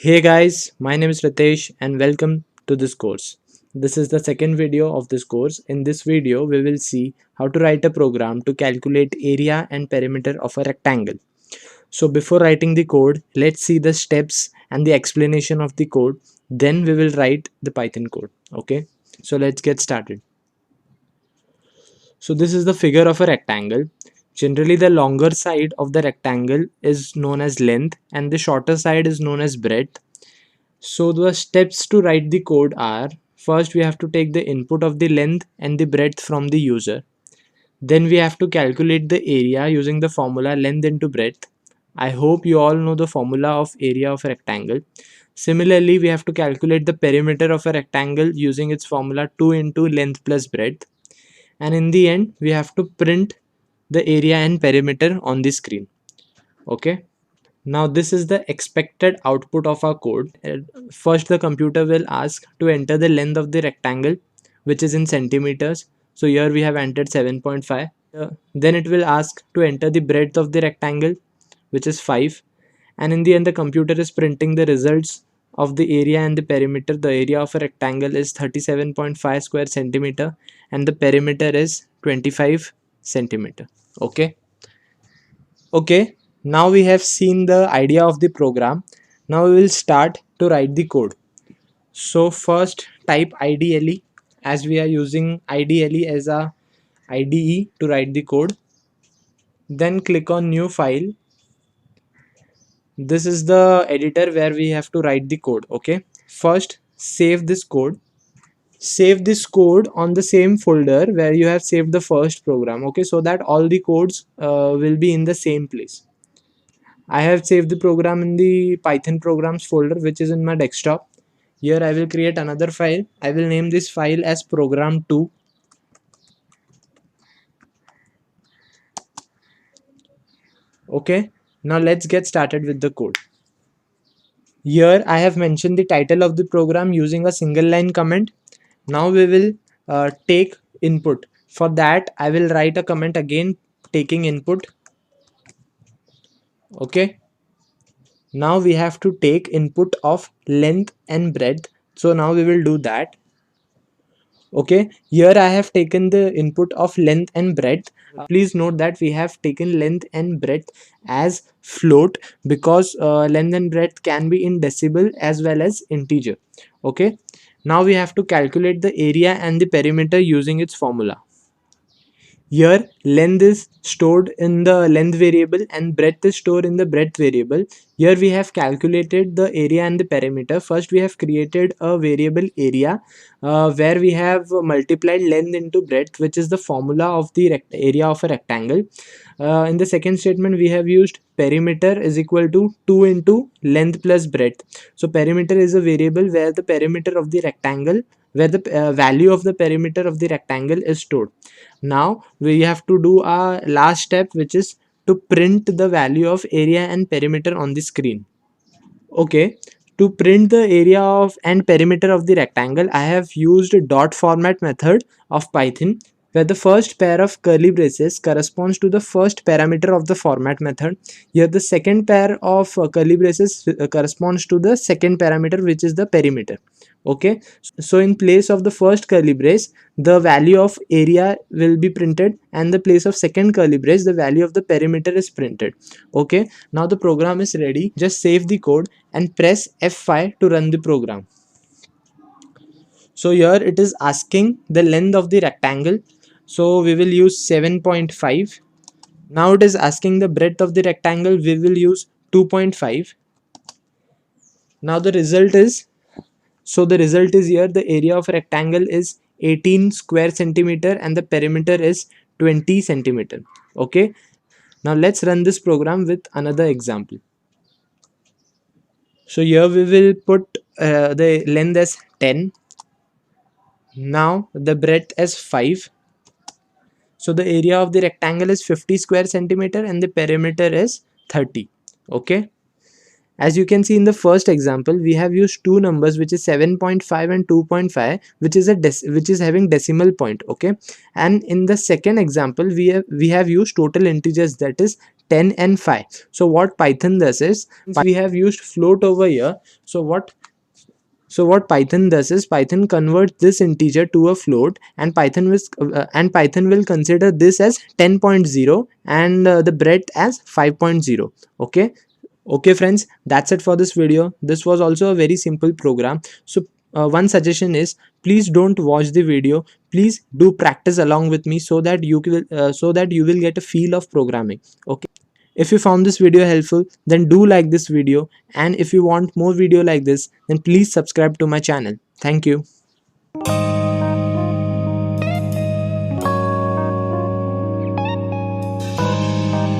Hey guys, my name is Ritesh and welcome to this course. This is the second video of this course. In this video, we will see how to write a program to calculate area and perimeter of a rectangle. So before writing the code, let's see the steps and the explanation of the code. Then we will write the Python code. Okay, so let's get started. So this is the figure of a rectangle. Generally, the longer side of the rectangle is known as length and the shorter side is known as breadth. So the steps to write the code are: first we have to take the input of the length and the breadth from the user. Then we have to calculate the area using the formula length into breadth. I hope you all know the formula of area of a rectangle. Similarly, we have to calculate the perimeter of a rectangle using its formula 2 into length plus breadth. And in the end, we have to print the area and perimeter on the screen. Okay. Now this is the expected output of our code. First the computer will ask to enter the length of the rectangle, which is in centimeters. So here we have entered 7.5. Then it will ask to enter the breadth of the rectangle, which is 5. And in the end the computer is printing the results of the area and the perimeter. The area of a rectangle is 37.5 square centimeter and the perimeter is 25 centimeter. Okay. Okay, now we have seen the idea of the program. Now we will start to write the code. So first type IDLE, as we are using IDLE as a IDE to write the code. Then click on new file. This is the editor where we have to write the code. Okay, first save this code. Save this code on the same folder where you have saved the first program. Okay, so that all the codes will be in the same place. I have saved the program in the Python programs folder, which is in my desktop. Here I will create another file. I will name this file as program2. Okay, now let's get started with the code. Here I have mentioned the title of the program using a single line comment. Now we will take input. For that I will write a comment again taking input. Okay. Now we have to take input of length and breadth. So now we will do that. Okay, here I have taken the input of length and breadth. Please note that we have taken length and breadth as float because length and breadth can be in decibel as well as integer. Okay, now we have to calculate the area and the perimeter using its formula. Here length is stored in the length variable and breadth is stored in the breadth variable. Here we have calculated the area and the perimeter. First we have created a variable area where we have multiplied length into breadth, which is the formula of the area of a rectangle. In the second statement we have used perimeter is equal to 2 into length plus breadth. So perimeter is a variable where the perimeter of the rectangle, where the value of the perimeter of the rectangle is stored. Now we have to do our last step, which is to print the value of area and perimeter on the screen. Okay, to print the area of and perimeter of the rectangle, I have used dot format method of Python, where the first pair of curly braces corresponds to the first parameter of the format method. Here the second pair of curly braces corresponds to the second parameter, which is the perimeter. Okay, so in place of the first curly brace, the value of area will be printed, and the place of second curly brace, the value of the perimeter is printed. Okay, now the program is ready. Just save the code and press F5 to run the program. So here it is asking the length of the rectangle, so we will use 7.5. Now it is asking the breadth of the rectangle, we will use 2.5. Now the result is, so the result is here the area of a rectangle is 18 square centimeter and the perimeter is 20 centimeter. Okay, now let's run this program with another example. So here we will put the length as 10. Now the breadth as 5. So the area of the rectangle is 50 square centimeter and the perimeter is 30. Okay, As you can see in the first example, we have used two numbers, which is 7.5 and 2.5, which is which is having decimal point. Okay, and in the second example, we have used total integers, that is 10 and 5. So what Python does is, we have used float over here. So what Python does is, Python converts this integer to a float, and Python will consider this as 10.0 and the breadth as 5.0. Okay. Okay friends, that's it for this video. This was also a very simple program. So one suggestion is, please don't watch the video. Please do practice along with me, so that you will get a feel of programming. Okay. If you found this video helpful, then do like this video, and if you want more video like this, then please subscribe to my channel. Thank you.